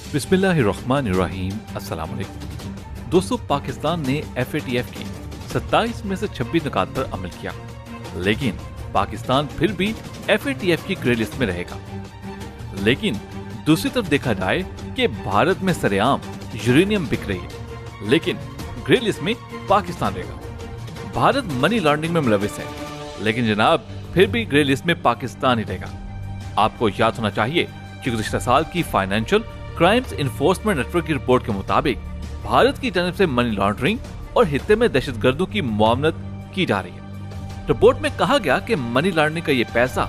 बिस्मिल्लाहिर्रहमानिर्रहीम। अस्सलाम वालेकुम। दोस्तों, पाकिस्तान ने FATF की 27 में से 26 निकात पर अमल किया, लेकिन पाकिस्तान फिर भी FATF की ग्रे लिस्ट में रहेगा। लेकिन दूसरी तरफ देखा जाए कि भारत में सरेआम यूरेनियम बिक रही है, लेकिन ग्रे लिस्ट में पाकिस्तान रहेगा। भारत मनी लॉन्ड्रिंग में मुलविस है, लेकिन जनाब फिर भी ग्रे लिस्ट में पाकिस्तान ही रहेगा। आपको याद होना चाहिए कि गुज़िश्ता साल की फाइनेंशियल क्राइम्स इन्फोर्समेंट नेटवर्क की रिपोर्ट के मुताबिक भारत की जानब से मनी लॉन्ड्रिंग और हित्ते में दहशतगर्दों की मुआवनत की जा रही है। रिपोर्ट में कहा गया कि मनी लॉन्ड्रिंग का ये पैसा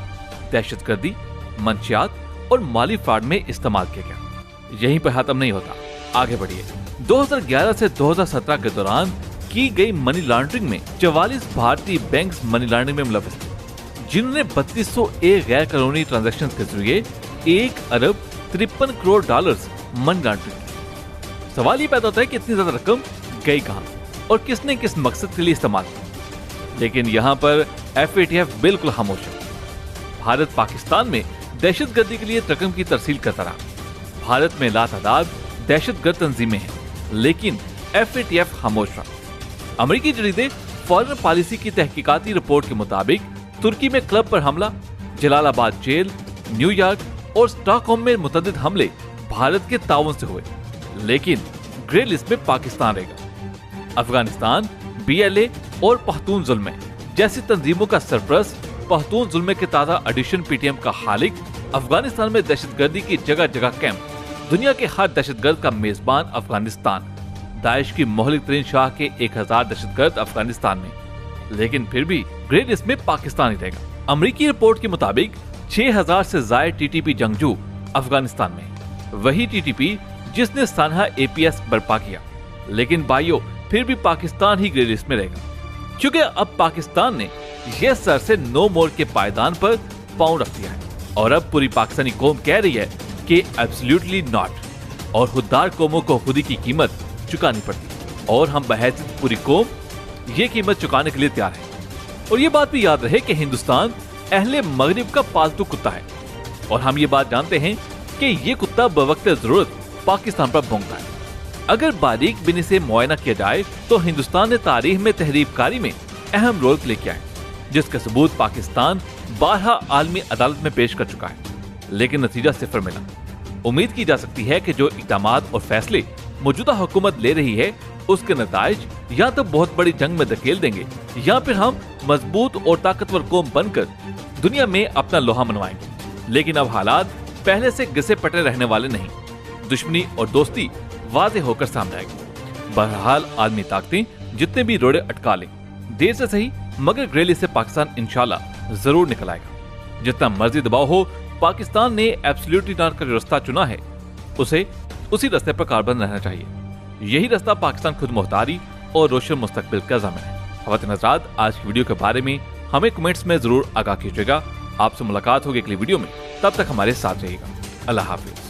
दहशतगर्दी, मंशियात और माली फ्रॉड में इस्तेमाल किया गया। यहीं पर खत्म नहीं होता, आगे बढ़िए। 2011 से 2017 के दौरान की गई मनी लॉन्ड्रिंग में 44 भारतीय बैंक मनी लॉन्ड्रिंग में मुलविस थे, जिन्होंने 3201 गैर कानूनी ट्रांजैक्शन के जरिए 1 अरब 53 करोड़ डॉलर्स मनी लॉन्ड्रिंग की। सवाल ये पैदा होता है कि इतनी ज्यादा रकम गई कहां और किसने किस मकसद के लिए इस्तेमाल की। लेकिन यहां पर FATF बिल्कुल खामोश है। भारत पाकिस्तान में दहशतगर्दी के लिए रकम की तरसील करता रहा। भारत में लातादाद दहशतगर्द तंजीमें हैं, लेकिन FATF खामोश रहा। अमेरिकी जरीदे फॉरेन पॉलिसी की तहकीकाती रिपोर्ट के मुताबिक तुर्की में क्लब पर हमला, जलालाबाद जेल, न्यूयॉर्क और स्टॉकहोम में मुतअद्दिद हमले भारत के ताउन से हुए, लेकिन ग्रे लिस्ट में पाकिस्तान रहेगा। अफगानिस्तान, BLA और पख्तून जुल्म जैसी तंजीमों का सरपरस्त, पख्तून जुल्म के ताजा एडिशन PTM का खालिक, अफगानिस्तान में दहशतगर्दी की जगह जगह कैंप, दुनिया के हर दहशतगर्द का मेजबान अफगानिस्तान, दाइश की मोहलिक तरीन शाह के 1000 दहशतगर्द अफगानिस्तान में, लेकिन फिर भी ग्रे लिस्ट में पाकिस्तान ही रहेगा। अमेरिकी रिपोर्ट के मुताबिक 6000 से ज्यादा TTP जंगजू अफगानिस्तान में, वही TTP जिसने सानहा APS बर्पा किया। लेकिन भाइयों, फिर भी पाकिस्तान ही ग्रे लिस्ट में रहेगा, क्योंकि अब पाकिस्तान ने यह सर से नो मोर के पायदान पर पांव रख दिया है और अब पूरी पाकिस्तानी कौम कह रही है कि एब्सोल्युटली नॉट, और खुददार कौमों को खुदी की कीमत चुकानी पड़ती और हम बहैसियत पूरी कौम ये कीमत चुकाने के लिए तैयार है। और ये बात भी याद रहे कि हिंदुस्तान अहले मगरिब का पालतू कुत्ता है और हम ये बात जानते हैं कि ये कुत्ता बवक्त जरूरत पाकिस्तान पर भौंकता है। अगर बारीक बिनी से मुआयना किया जाए तो हिंदुस्तान ने तारीख में तहरीबकारी में अहम रोल प्ले किया है, जिसका सबूत पाकिस्तान 12 आलमी अदालत में पेश कर चुका है, लेकिन नतीजा सिफर मिला। उम्मीद की जा सकती है कि जो इक़दामात और फैसले मौजूदा हुकूमत ले रही है, उसके नताइज या तो बहुत बड़ी जंग में धकेल देंगे या फिर हम मजबूत और ताकतवर कौम बनकर दुनिया में अपना लोहा मनवाएंगे। लेकिन अब हालात पहले से घिसे पटे रहने वाले नहीं, दुश्मनी और दोस्ती वाज़ेह होकर सामने आएगी। बहरहाल आदमी ताकतें जितने भी रोड़े अटका लें, देर से सही मगर ग्रे लिस्ट से पाकिस्तान इंशाल्लाह जरूर निकल आएगा। जितना मर्जी दबाव हो, पाकिस्तान ने एब्सोल्युटली नॉट का जो रास्ता चुना है, उसे उसी रास्ते पर कारबंद रहना चाहिए। यही रास्ता पाकिस्तान खुद मुख्तारी और रोशन मुस्तकबिल का ज़मीन है। ख़वातीन हज़रात, आज की वीडियो के बारे में हमें कमेंट्स में जरूर आगाह कीजिएगा। आपसे मुलाकात होगी अगली वीडियो में, तब तक हमारे साथ रहिएगा। अल्लाह हाफिज।